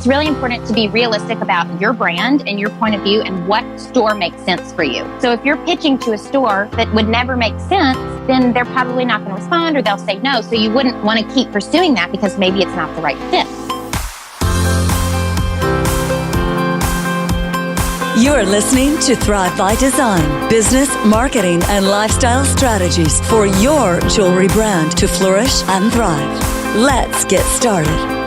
It's really important to be realistic about your brand and your point of view and what store makes sense for you. So if you're pitching to a store that would never make sense, then they're probably not going to respond or they'll say no. So you wouldn't want to keep pursuing that because maybe it's not the right fit. You're listening to Thrive by Design, business, marketing, and lifestyle strategies for your jewelry brand to flourish and thrive. Let's get started.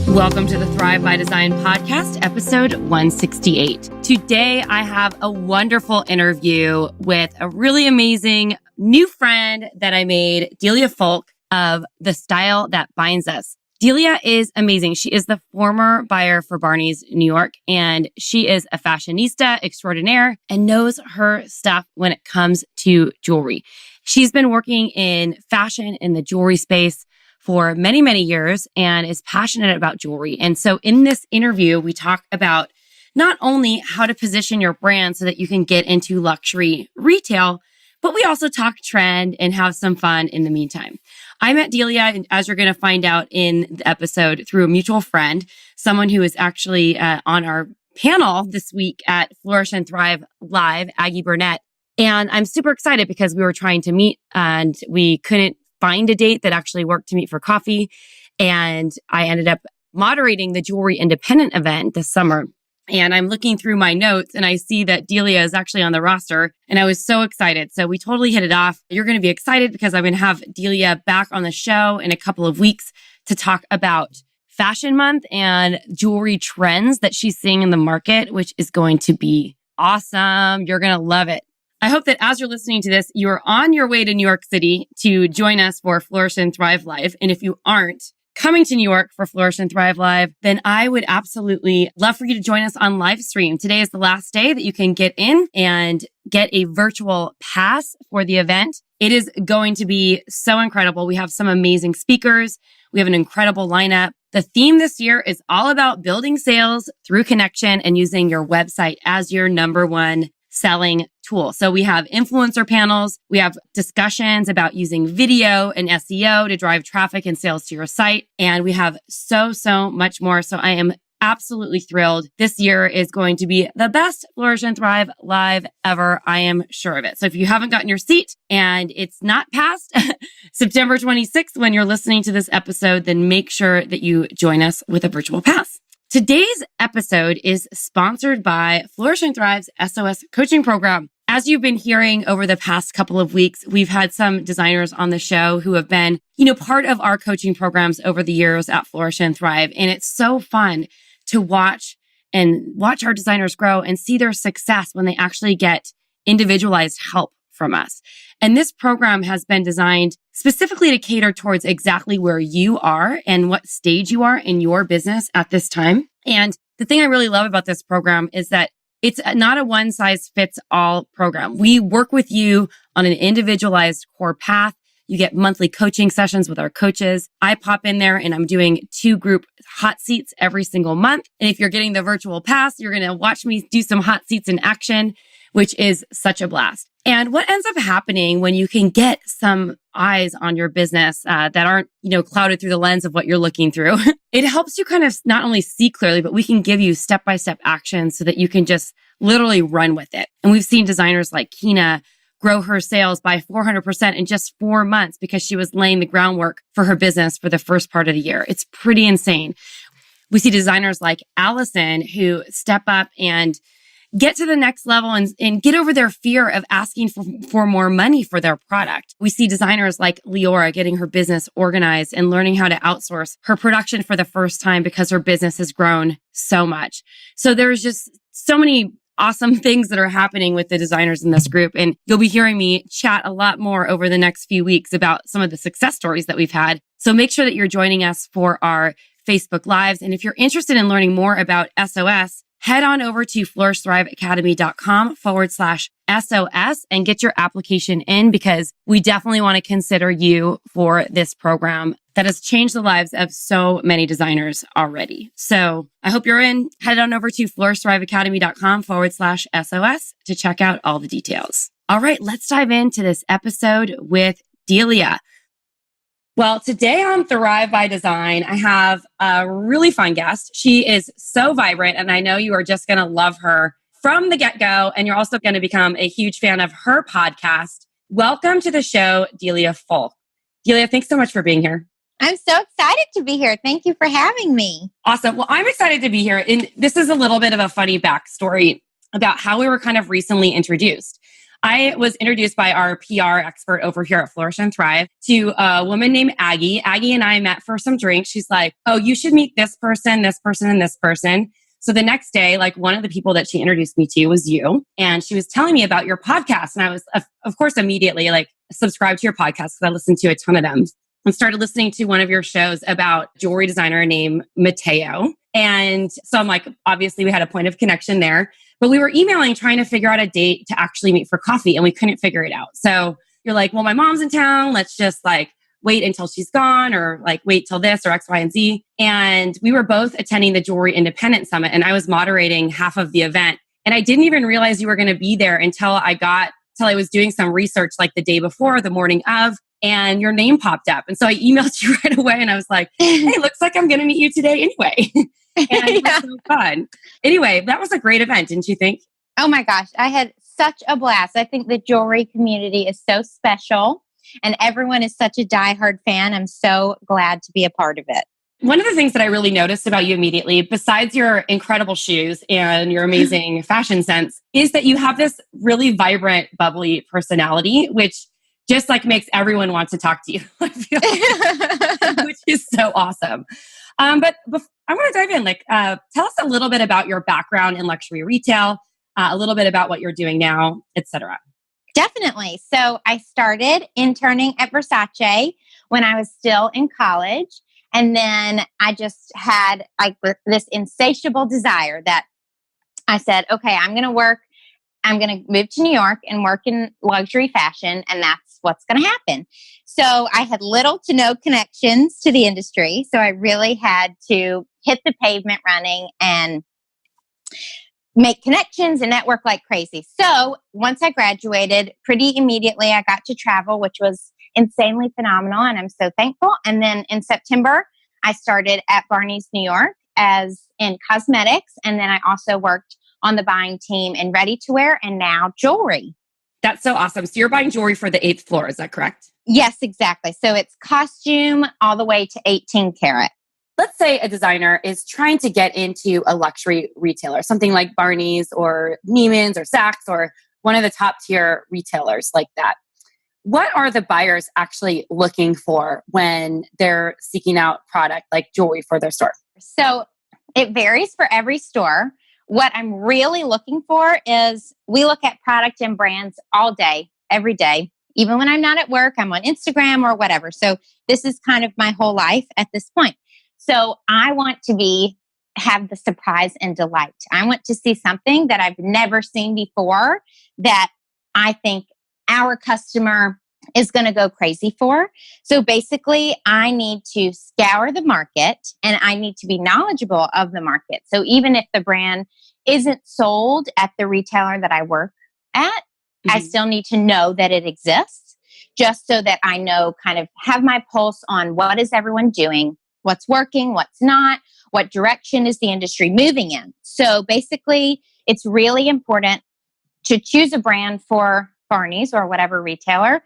Welcome to the Thrive by Design podcast, episode 168. Today, I have a wonderful interview with a really amazing new friend that I made, Delia Folk of The Style That Binds Us. Delia is amazing. She is the former buyer for Barneys, New York, and she is a fashionista extraordinaire and knows her stuff when it comes to jewelry. She's been working in fashion in the jewelry space for many, many years and is passionate about jewelry. And so in this interview, we talk about not only how to position your brand so that you can get into luxury retail, but we also talk trend and have some fun in the meantime. I met Delia, and as you're going to find out in the episode, through a mutual friend, someone who is actually on our panel this week at Flourish and Thrive Live, Aggie Burnett. And I'm super excited because we were trying to meet and we couldn't find a date that actually worked to meet for coffee. And I ended up moderating the Jewelry Independent event this summer. And I'm looking through my notes and I see that Delia is actually on the roster. And I was so excited. So we totally hit it off. You're going to be excited because I'm going to have Delia back on the show in a couple of weeks to talk about Fashion Month and jewelry trends that she's seeing in the market, which is going to be awesome. You're going to love it. I hope that as you're listening to this, you're on your way to New York City to join us for Flourish and Thrive Live. And if you aren't coming to New York for Flourish and Thrive Live, then I would absolutely love for you to join us on live stream. Today is the last day that you can get in and get a virtual pass for the event. It is going to be so incredible. We have some amazing speakers. We have an incredible lineup. The theme this year is all about building sales through connection and using your website as your number one selling tool. So we have influencer panels. We have discussions about using video and SEO to drive traffic and sales to your site. And we have so much more. So I am absolutely thrilled. This year is going to be the best Flourish and Thrive Live ever. I am sure of it. So if you haven't gotten your seat and it's not past September 26th when you're listening to this episode, then make sure that you join us with a virtual pass. Today's episode is sponsored by Flourish and Thrive's SOS coaching program. As you've been hearing over the past couple of weeks, we've had some designers on the show who have been, part of our coaching programs over the years at Flourish and Thrive. And it's so fun to watch our designers grow and see their success when they actually get individualized help from us. And this program has been designed specifically to cater towards exactly where you are and what stage you are in your business at this time. And the thing I really love about this program is that it's not a one size fits all program. We work with you on an individualized core path. You get monthly coaching sessions with our coaches. I pop in there and I'm doing 2 group hot seats every single month. And if you're getting the virtual pass, you're going to watch me do some hot seats in action, which is such a blast. And what ends up happening when you can get some eyes on your business that aren't, clouded through the lens of what you're looking through, it helps you kind of not only see clearly, but we can give you step-by-step actions so that you can just literally run with it. And we've seen designers like Kina grow her sales by 400% in just 4 months because she was laying the groundwork for her business for the first part of the year. It's pretty insane. We see designers like Allison who step up and get to the next level and get over their fear of asking for more money for their product. We see designers like Leora getting her business organized and learning how to outsource her production for the first time because her business has grown so much. So there's just so many awesome things that are happening with the designers in this group. And you'll be hearing me chat a lot more over the next few weeks about some of the success stories that we've had. So make sure that you're joining us for our Facebook Lives. And if you're interested in learning more about SOS, head on over to flourishthriveacademy.com/SOS and get your application in because we definitely want to consider you for this program that has changed the lives of so many designers already. So I hope you're in. Head on over to flourishthriveacademy.com/SOS to check out all the details. All right, let's dive into this episode with Delia. Well, today on Thrive by Design, I have a really fun guest. She is so vibrant, and I know you are just going to love her from the get-go, and you're also going to become a huge fan of her podcast. Welcome to the show, Delia Folk. Delia, thanks so much for being here. I'm so excited to be here. Thank you for having me. Awesome. Well, I'm excited to be here. And this is a little bit of a funny backstory about how we were kind of recently introduced. I was introduced by our PR expert over here at Flourish and Thrive to a woman named Aggie. Aggie and I met for some drinks. She's like, oh, you should meet this person, and this person. So the next day, like one of the people that she introduced me to was you. And she was telling me about your podcast. And I was, of course, immediately like subscribed to your podcast because I listened to a ton of them. And started listening to one of your shows about jewelry designer named Mateo. And so I'm like, obviously we had a point of connection there, but we were emailing trying to figure out a date to actually meet for coffee and we couldn't figure it out. So you're like, well, my mom's in town. Let's just like wait until she's gone or like wait till this or X, Y, and Z. And we were both attending the Jewelry Independent Summit and I was moderating half of the event. And I didn't even realize you were going to be there until I was doing some research like the day before, the morning of, and your name popped up. And so I emailed you right away and I was like, hey, looks like I'm going to meet you today anyway. And it was so fun. Anyway, that was a great event, didn't you think? Oh my gosh, I had such a blast. I think the jewelry community is so special and everyone is such a diehard fan. I'm so glad to be a part of it. One of the things that I really noticed about you immediately, besides your incredible shoes and your amazing fashion sense, is that you have this really vibrant, bubbly personality, which just like makes everyone want to talk to you, I feel like, which is so awesome. But I want to dive in. Tell us a little bit about your background in luxury retail, a little bit about what you're doing now, etc. Definitely. So I started interning at Versace when I was still in college. And then I just had like this insatiable desire that I said, okay, I'm going to move to New York and work in luxury fashion. And that's what's going to happen. So I had little to no connections to the industry. So I really had to hit the pavement running and make connections and network like crazy. So once I graduated, pretty immediately I got to travel, which was insanely phenomenal. And I'm so thankful. And then in September, I started at Barneys, New York as in cosmetics. And then I also worked on the buying team in ready to wear and now jewelry. That's so awesome. So you're buying jewelry for the 8th floor. Is that correct? Yes, exactly. So it's costume all the way to 18 karat. Let's say a designer is trying to get into a luxury retailer, something like Barneys or Neimans or Saks or one of the top tier retailers like that. What are the buyers actually looking for when they're seeking out product like jewelry for their store? So it varies for every store. What I'm really looking for is we look at product and brands all day, every day. Even when I'm not at work, I'm on Instagram or whatever. So this is kind of my whole life at this point. So I want to have the surprise and delight. I want to see something that I've never seen before that I think our customer is going to go crazy for. So basically, I need to scour the market and I need to be knowledgeable of the market. So even if the brand isn't sold at the retailer that I work at, I still need to know that it exists just so that I know kind of have my pulse on what is everyone doing, what's working, what's not, what direction is the industry moving in. So basically, it's really important to choose a brand for Barneys or whatever retailer.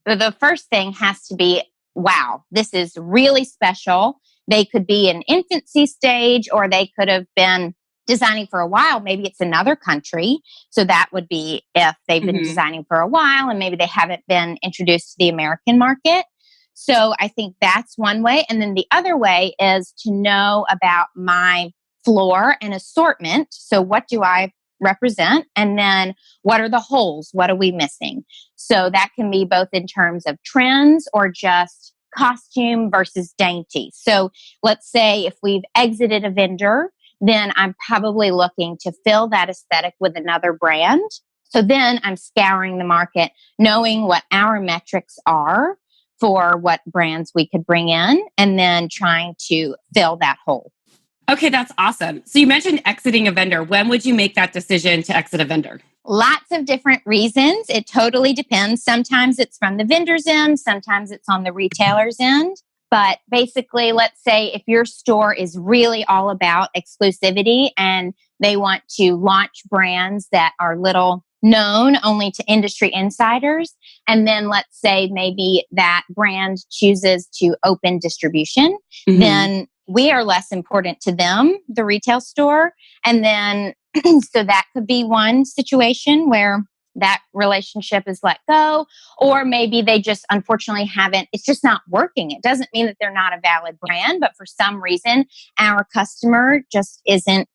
The first thing has to be, wow, this is really special. They could be in infancy stage or they could have been designing for a while. Maybe it's another country. So that would be if they've been designing for a while and maybe they haven't been introduced to the American market. So I think that's one way. And then the other way is to know about my floor and assortment. So what do I represent? And then what are the holes? What are we missing? So that can be both in terms of trends or just costume versus dainty. So let's say if we've exited a vendor, then I'm probably looking to fill that aesthetic with another brand. So then I'm scouring the market, knowing what our metrics are for what brands we could bring in, and then trying to fill that hole. Okay, that's awesome. So you mentioned exiting a vendor. When would you make that decision to exit a vendor? Lots of different reasons. It totally depends. Sometimes it's from the vendor's end, sometimes it's on the retailer's end. But basically, let's say if your store is really all about exclusivity and they want to launch brands that are little known only to industry insiders, and then let's say maybe that brand chooses to open distribution, then we are less important to them, the retail store. And then, so that could be one situation where that relationship is let go, or maybe they just unfortunately haven't, it's just not working. It doesn't mean that they're not a valid brand, but for some reason, our customer just isn't,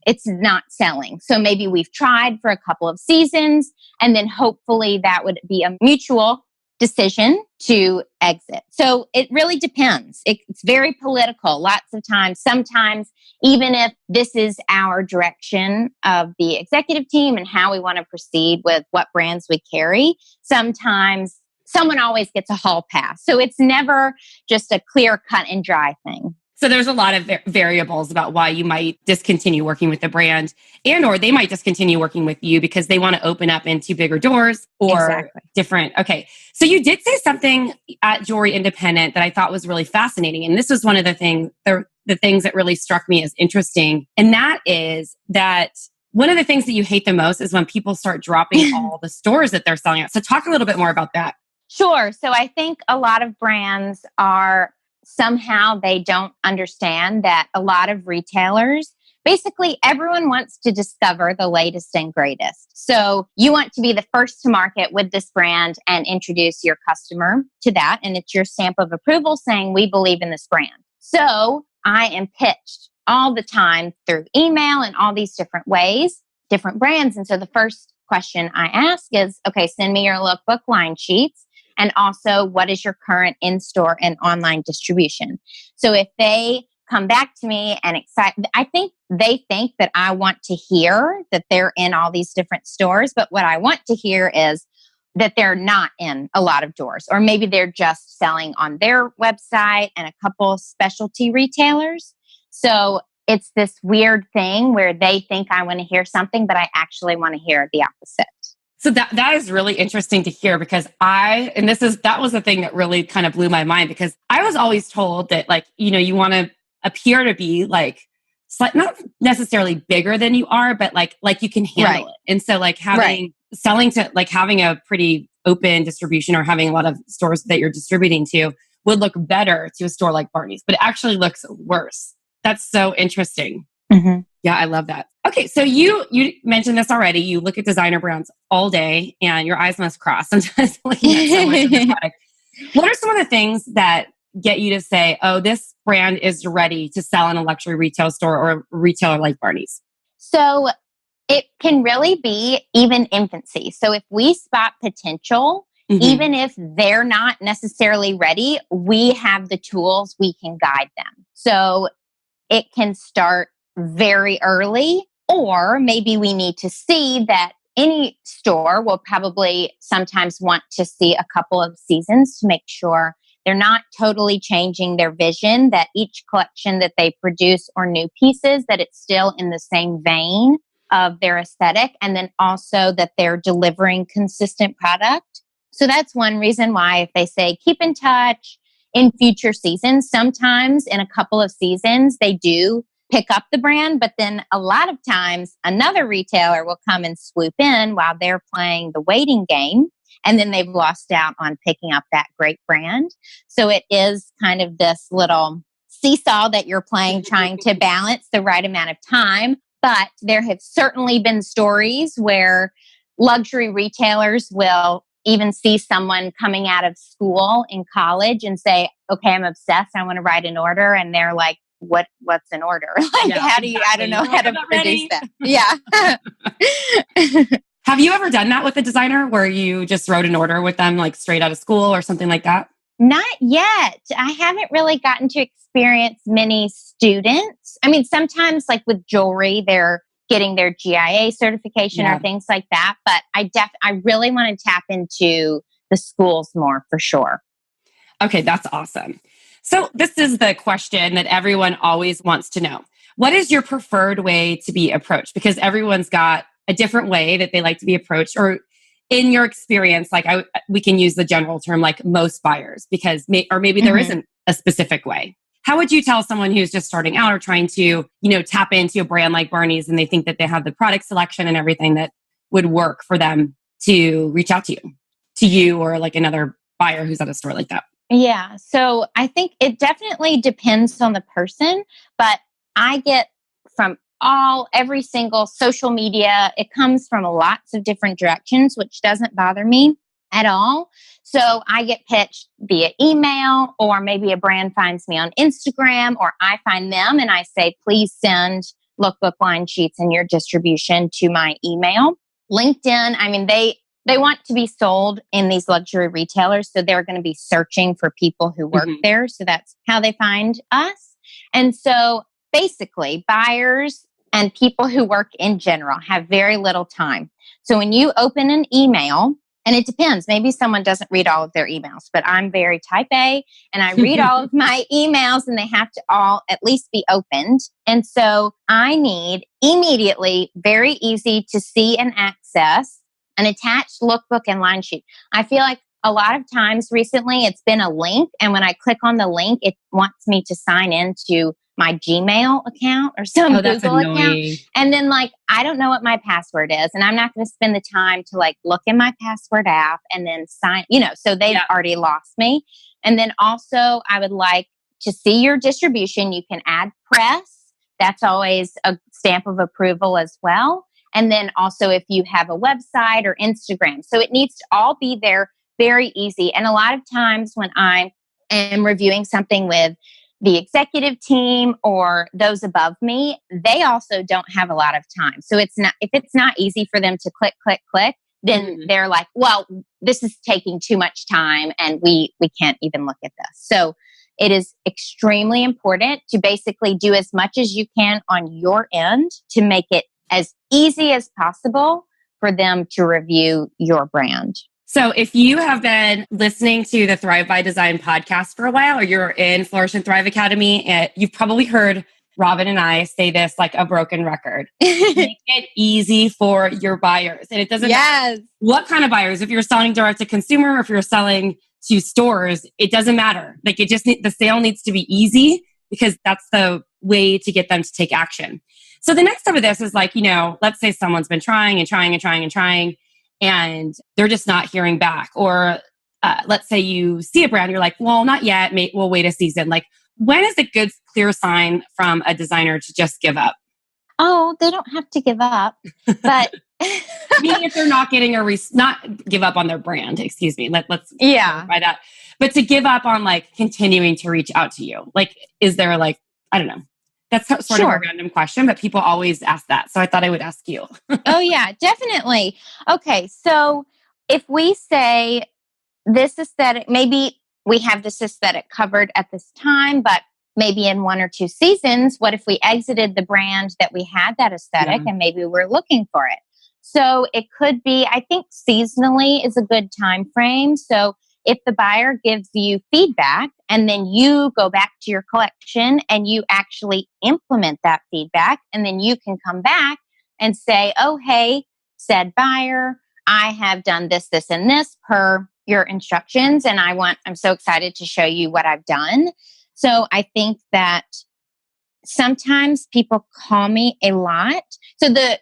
it's not selling. So maybe we've tried for a couple of seasons, and then hopefully that would be a mutual decision to exit. So it really depends. It's very political lots of times. Sometimes, even if this is our direction of the executive team and how we want to proceed with what brands we carry, sometimes someone always gets a hall pass. So it's never just a clear cut and dry thing. So there's a lot of variables about why you might discontinue working with the brand, and or they might discontinue working with you because they want to open up into bigger doors or different. Okay. So you did say something at Jewelry Independent that I thought was really fascinating. And this was one of the things that really struck me as interesting. And that is that one of the things that you hate the most is when people start dropping all the stores that they're selling at. So talk a little bit more about that. Sure. So I think a lot of brands are somehow they don't understand that a lot of retailers, basically everyone wants to discover the latest and greatest. So you want to be the first to market with this brand and introduce your customer to that. And it's your stamp of approval saying, we believe in this brand. So I am pitched all the time through email and all these different ways, different brands. And so the first question I ask is, okay, send me your lookbook line sheets. And also, what is your current in-store and online distribution? So if they come back to me and I think they think that I want to hear that they're in all these different stores. But what I want to hear is that they're not in a lot of doors, or maybe they're just selling on their website and a couple specialty retailers. So it's this weird thing where they think I want to hear something, but I actually want to hear the opposite. So that is really interesting to hear, because that was the thing that really kind of blew my mind, because I was always told that, like, you want to appear to be like not necessarily bigger than you are, but like you can handle it. And so like having a pretty open distribution or having a lot of stores that you're distributing to would look better to a store like Barneys, but it actually looks worse. That's so interesting. Mm-hmm. Yeah, I love that. Okay, so you mentioned this already. You look at designer brands all day and your eyes must cross sometimes looking at so much of the product. What are some of the things that get you to say, oh, this brand is ready to sell in a luxury retail store or a retailer like Barneys? So it can really be even infancy. So if we spot potential, even if they're not necessarily ready, we have the tools, we can guide them. So it can start very early, or maybe we need to see that any store will probably sometimes want to see a couple of seasons to make sure they're not totally changing their vision, that each collection that they produce or new pieces, that it's still in the same vein of their aesthetic, and then also that they're delivering consistent product. So that's one reason why if they say keep in touch in future seasons, sometimes in a couple of seasons, they do pick up the brand, but then a lot of times another retailer will come and swoop in while they're playing the waiting game, and then they've lost out on picking up that great brand. So it is kind of this little seesaw that you're playing, trying to balance the right amount of time. But there have certainly been stories where luxury retailers will even see someone coming out of school in college and say, okay, I'm obsessed, I want to write an order. And they're like, what's an order? Like, how do you, I don't know how to produce that. Yeah. Have you ever done that with a designer where you just wrote an order with them, like straight out of school or something like that? Not yet. I haven't really gotten to experience many students. I mean, sometimes like with jewelry, they're getting their GIA certification or things like that. But I really want to tap into the schools more for sure. Okay, that's awesome. So this is the question that everyone always wants to know. What is your preferred way to be approached? Because everyone's got a different way that they like to be approached, or in your experience, like we can use the general term like most buyers, because maybe there isn't a specific way. How would you tell someone who's just starting out or trying to, tap into a brand like Barneys and they think that they have the product selection and everything that would work for them to reach out to you or like another buyer who's at a store like that? Yeah. So I think it definitely depends on the person, but I get from every single social media, it comes from lots of different directions, which doesn't bother me at all. So I get pitched via email, or maybe a brand finds me on Instagram, or I find them and I say, please send lookbook line sheets and your distribution to my email. LinkedIn, I mean, they want to be sold in these luxury retailers. So they're going to be searching for people who work there. So that's how they find us. And so basically, buyers and people who work in general have very little time. So when you open an email, and it depends, maybe someone doesn't read all of their emails, but I'm very type A and I read all of my emails and they have to all at least be opened. And so I need immediately, very easy to see and access, an attached lookbook and line sheet. I feel like a lot of times recently it's been a link. And when I click on the link, it wants me to sign into my Gmail account or some Google account. And then I don't know what my password is. And I'm not going to spend the time to look in my password app and then sign, so they've already lost me. And then also I would like to see your distribution. You can add press. That's always a stamp of approval as well. And then also if you have a website or Instagram. So it needs to all be there, very easy. And a lot of times when I am reviewing something with the executive team or those above me, they also don't have a lot of time. So if it's not easy for them to click, then they're like, well, this is taking too much time and we can't even look at this. So it is extremely important to basically do as much as you can on your end to make it as easy as possible for them to review your brand. So if you have been listening to the Thrive by Design podcast for a while, or you're in Flourish and Thrive Academy, you've probably heard Robin and I say this like a broken record. Make it easy for your buyers. And it doesn't matter what kind of buyers. If you're selling direct to consumer, or if you're selling to stores, it doesn't matter. The sale needs to be easy, because that's the way to get them to take action. So the next step of this is let's say someone's been trying and they're just not hearing back. Or let's say you see a brand, you're like, well, not yet. We'll wait a season. When is a good, clear sign from a designer to just give up? Oh, they don't have to give up, but meaning if they're not getting not give up on their brand, excuse me. Let's clarify that. But to give up on continuing to reach out to you. Is there I don't know. That's sort of a random question, but people always ask that. So I thought I would ask you. Oh, yeah, definitely. Okay. So if we say this aesthetic, maybe we have this aesthetic covered at this time, but maybe in 1 or 2 seasons, what if we exited the brand that we had that aesthetic and maybe we're looking for it? So it could be, I think seasonally is a good time frame. So if the buyer gives you feedback and then you go back to your collection and you actually implement that feedback, and then you can come back and say, oh, hey, said buyer, I have done this, this, and this per your instructions. And I'm so excited to show you what I've done. So I think that sometimes people call me a lot. So the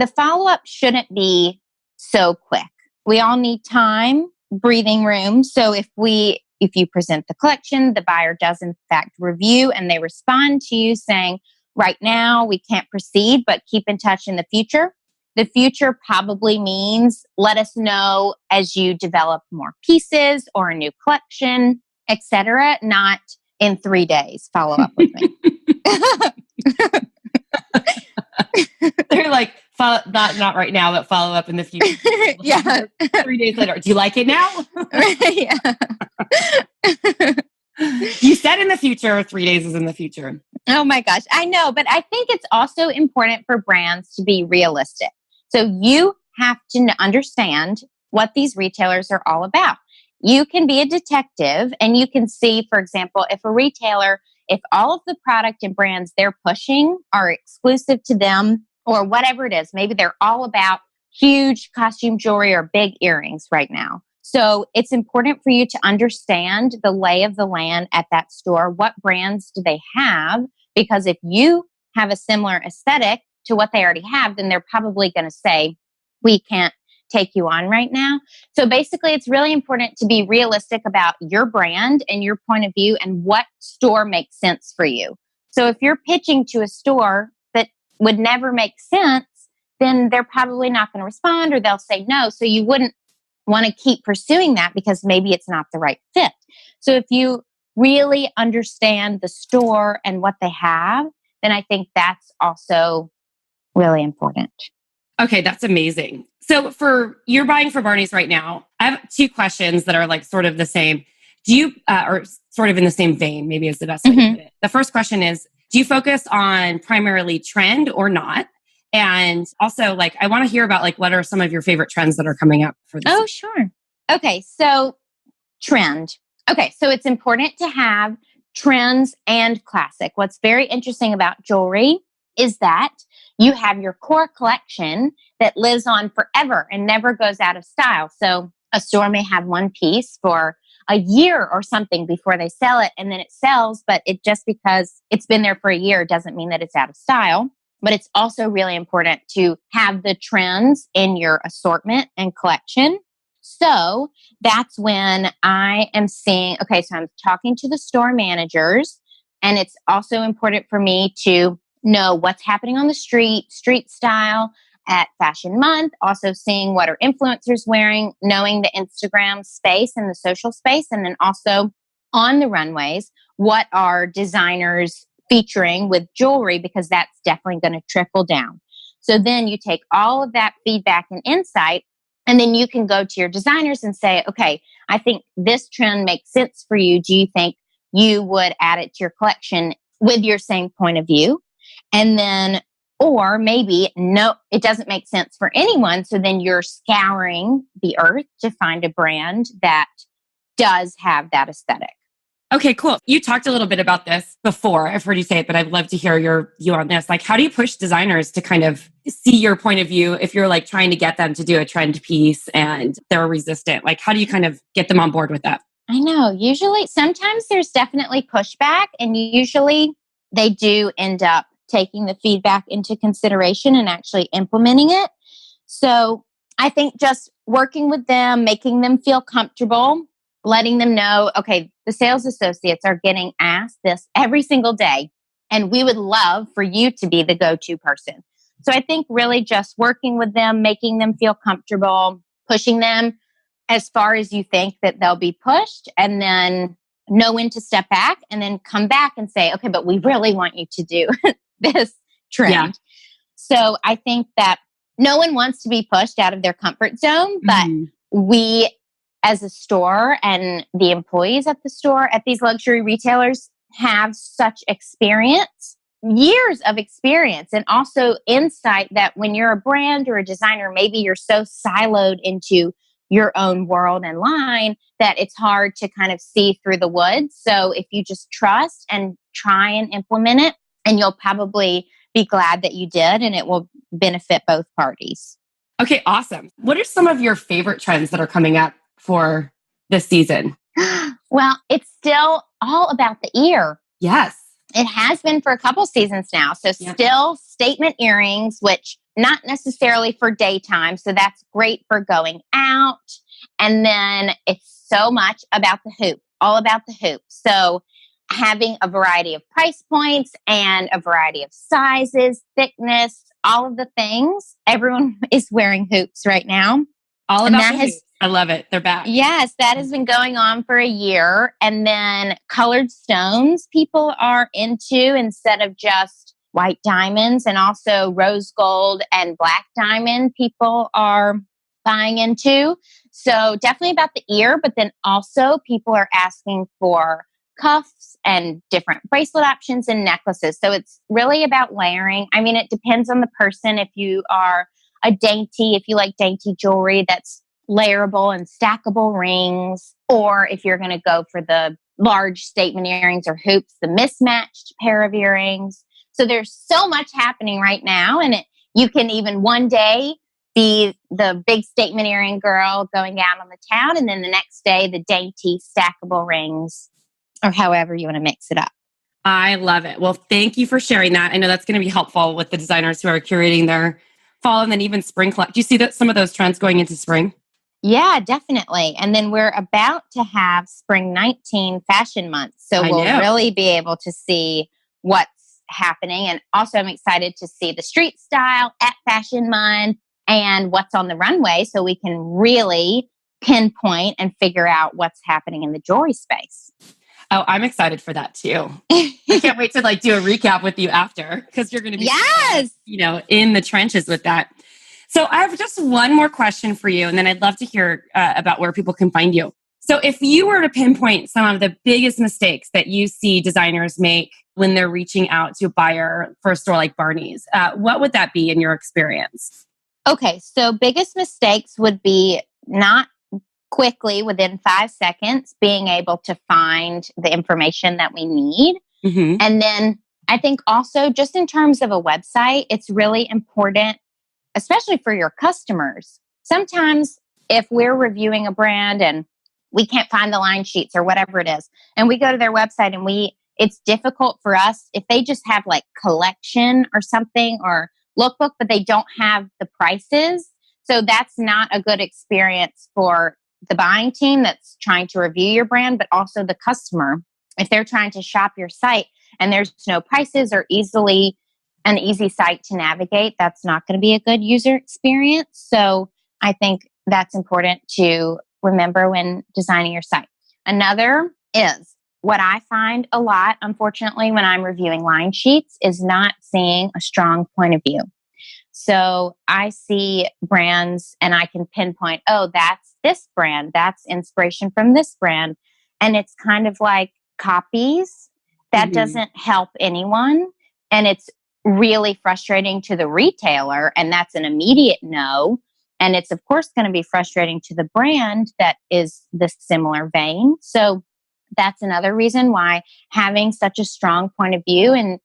follow-up shouldn't be so quick. We all need time, breathing room. So if you present the collection, the buyer does in fact review and they respond to you saying, right now we can't proceed, but keep in touch in the future. The future probably means let us know as you develop more pieces or a new collection, etc. Not in 3 days, follow up with me. They're like, not right now, but follow up in the future. Yeah. 3 days later. Do you like it now? Yeah. You said in the future, 3 days is in the future. Oh my gosh. I know, but I think it's also important for brands to be realistic. So you have to understand what these retailers are all about. You can be a detective and you can see, for example, if a retailer if all of the product and brands they're pushing are exclusive to them or whatever it is, maybe they're all about huge costume jewelry or big earrings right now. So it's important for you to understand the lay of the land at that store. What brands do they have? Because if you have a similar aesthetic to what they already have, then they're probably going to say, we can't take you on right now. So basically, it's really important to be realistic about your brand and your point of view and what store makes sense for you. So if you're pitching to a store that would never make sense, then they're probably not going to respond or they'll say no. So you wouldn't want to keep pursuing that because maybe it's not the right fit. So if you really understand the store and what they have, then I think that's also really important. Okay, that's amazing. So you're buying for Barneys right now. I have two questions that are like sort of the same. Do you, or sort of in the same vein, maybe is the best way to put it. The first question is, do you focus on primarily trend or not? And also, like, I want to hear about like what are some of your favorite trends that are coming up for this? Oh, sure. Okay, so trend. Okay, so it's important to have trends and classic. What's very interesting about jewelry is that you have your core collection that lives on forever and never goes out of style. So a store may have one piece for a year or something before they sell it, and then it sells, but it just because it's been there for a year doesn't mean that it's out of style. But it's also really important to have the trends in your assortment and collection. So that's when I am seeing, okay, so I'm talking to the store managers, and it's also important for me to know what's happening on the street style at Fashion Month, also seeing what are influencers wearing, knowing the Instagram space and the social space, and then also on the runways, what are designers featuring with jewelry, because that's definitely going to trickle down. So then you take all of that feedback and insight, and then you can go to your designers and say, okay, I think this trend makes sense for you. Do you think you would add it to your collection with your same point of view? And then, or maybe no, it doesn't make sense for anyone. So then you're scouring the earth to find a brand that does have that aesthetic. Okay, cool. You talked a little bit about this before. I've heard you say it, but I'd love to hear your view on this. Like, how do you push designers to kind of see your point of view if you're like trying to get them to do a trend piece and they're resistant? Like, how do you kind of get them on board with that? I know. Usually, sometimes there's definitely pushback, and usually they do end up taking the feedback into consideration and actually implementing it. So I think just working with them, making them feel comfortable, letting them know, okay, the sales associates are getting asked this every single day, and we would love for you to be the go-to person. So I think really just working with them, making them feel comfortable, pushing them as far as you think that they'll be pushed, and then know when to step back and then come back and say, okay, but we really want you to do this trend. Yeah. So I think that no one wants to be pushed out of their comfort zone, but we as a store and the employees at the store, at these luxury retailers, have such experience, years of experience, and also insight that when you're a brand or a designer, maybe you're so siloed into your own world and line that it's hard to kind of see through the woods. So if you just trust and try and implement it, and you'll probably be glad that you did, and it will benefit both parties. Okay, awesome. What are some of your favorite trends that are coming up for this season? Well, it's still all about the ear. Yes. It has been for a couple seasons now. So still statement earrings, which not necessarily for daytime. So that's great for going out. And then it's so much about the hoop, all about the hoop. So having a variety of price points and a variety of sizes, thickness, all of the things. Everyone is wearing hoops right now. All about the hoops. I love it. They're back. Yes, that has been going on for a year. And then colored stones people are into instead of just white diamonds, and also rose gold and black diamond people are buying into. So definitely about the ear, but then also people are asking for cuffs and different bracelet options and necklaces. So it's really about layering. I mean, it depends on the person. If you are if you like dainty jewelry that's layerable and stackable rings, or if you're going to go for the large statement earrings or hoops, the mismatched pair of earrings. So there's so much happening right now. And you can even one day be the big statement earring girl going out on the town. And then the next day, the dainty stackable rings, or however you want to mix it up. I love it. Well, thank you for sharing that. I know that's going to be helpful with the designers who are curating their fall and then even spring collect. Do you see that some of those trends going into spring? Yeah, definitely. And then we're about to have Spring 19 Fashion Month. So we'll really be able to see what's happening. And also I'm excited to see the street style at Fashion Month and what's on the runway so we can really pinpoint and figure out what's happening in the jewelry space. Oh, I'm excited for that too. I can't wait to do a recap with you after because you're going to be, in the trenches with that. So I have just one more question for you, and then I'd love to hear about where people can find you. So if you were to pinpoint some of the biggest mistakes that you see designers make when they're reaching out to a buyer for a store like Barneys, what would that be in your experience? Okay, so biggest mistakes would be not quickly, within 5 seconds, being able to find the information that we need. Mm-hmm. And then I think also just in terms of a website, it's really important, especially for your customers. Sometimes if we're reviewing a brand and we can't find the line sheets or whatever it is, and we go to their website and it's difficult for us if they just have collection or something or lookbook, but they don't have the prices. So that's not a good experience for the buying team that's trying to review your brand, but also the customer. If they're trying to shop your site and there's no prices or an easy site to navigate, that's not going to be a good user experience. So I think that's important to remember when designing your site. Another is what I find a lot, unfortunately, when I'm reviewing line sheets is not seeing a strong point of view. So I see brands and I can pinpoint, oh, that's this brand. That's inspiration from this brand. And it's kind of like copies. That doesn't help anyone. And it's really frustrating to the retailer. And that's an immediate no. And it's, of course, going to be frustrating to the brand that is the similar vein. So that's another reason why having such a strong point of view, and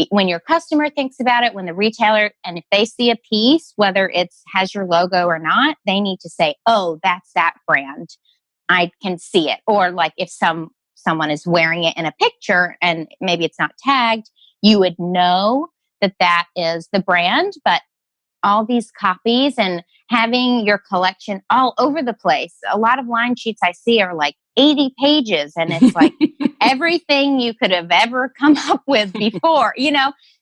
when your customer thinks about it, when the retailer, and if they see a piece, whether it has your logo or not, they need to say, oh, that's that brand. I can see it. Or if someone is wearing it in a picture and maybe it's not tagged, you would know that is the brand. But all these copies and having your collection all over the place. A lot of line sheets I see are 80 pages and it's everything you could have ever come up with before,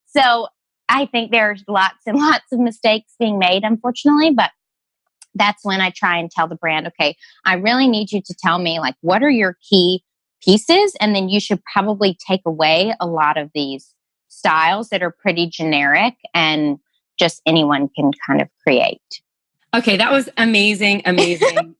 So I think there's lots and lots of mistakes being made, unfortunately, but that's when I try and tell the brand, okay, I really need you to tell me what are your key pieces? And then you should probably take away a lot of these styles that are pretty generic and just anyone can kind of create. Okay, that was amazing,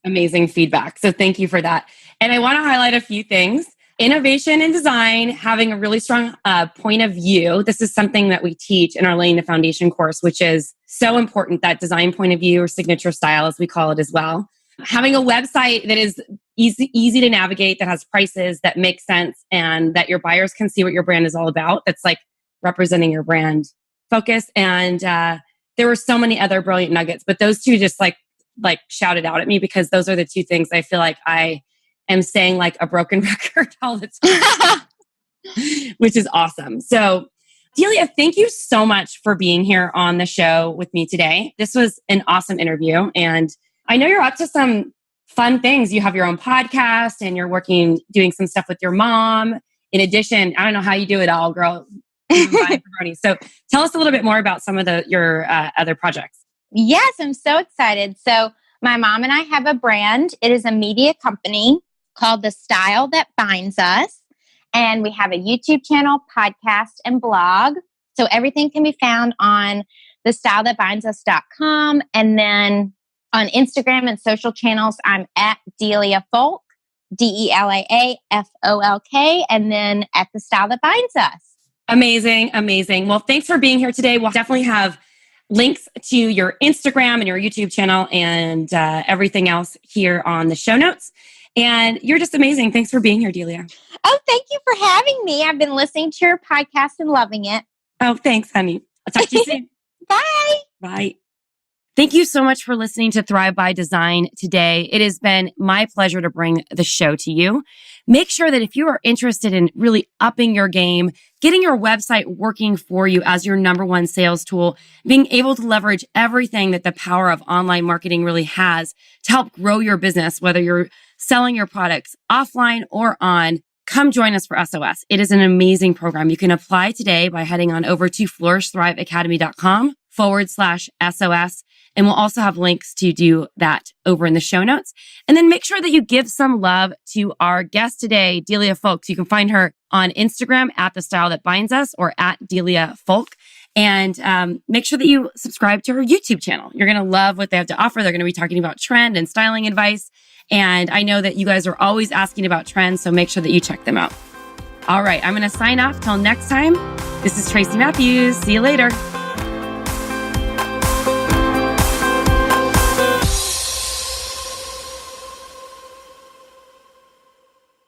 amazing feedback. So thank you for that. And I want to highlight a few things. Innovation in design, having a really strong point of view. This is something that we teach in our Laying the Foundation course, which is so important, that design point of view or signature style, as we call it as well. Having a website that is easy to navigate, that has prices that make sense, and that your buyers can see what your brand is all about. That's representing your brand focus. And there were so many other brilliant nuggets, but those two just shouted out at me because those are the two things I feel like I am saying a broken record all the time, which is awesome. So Delia, thank you so much for being here on the show with me today. This was an awesome interview. And I know you're up to some fun things. You have your own podcast and you're doing some stuff with your mom. In addition, I don't know how you do it all, girl. So tell us a little bit more about some of your other projects. Yes, I'm so excited. So my mom and I have a brand. It is a media company called The Style That Binds Us. And we have a YouTube channel, podcast, and blog. So everything can be found on thestylethatbindsus.com. And then on Instagram and social channels, I'm at Delia Folk, DELAAFOLK, and then at The Style That Binds Us. Amazing. Well, thanks for being here today. We'll definitely have links to your Instagram and your YouTube channel and everything else here on the show notes. And you're just amazing. Thanks for being here, Delia. Oh, thank you for having me. I've been listening to your podcast and loving it. Oh, thanks, honey. I'll talk to you soon. Bye. Bye. Thank you so much for listening to Thrive by Design today. It has been my pleasure to bring the show to you. Make sure that if you are interested in really upping your game, getting your website working for you as your number one sales tool, being able to leverage everything that the power of online marketing really has to help grow your business, whether you're selling your products offline or on, come join us for SOS. It is an amazing program. You can apply today by heading on over to flourishthriveacademy.com/SOS. And we'll also have links to do that over in the show notes. And then make sure that you give some love to our guest today, Delia Folk. You can find her on Instagram at The Style That Binds Us or at Delia Folk. And make sure that you subscribe to her YouTube channel. You're going to love what they have to offer. They're going to be talking about trend and styling advice. And I know that you guys are always asking about trends, so make sure that you check them out. All right, I'm going to sign off till next time. This is Tracy Matthews. See you later.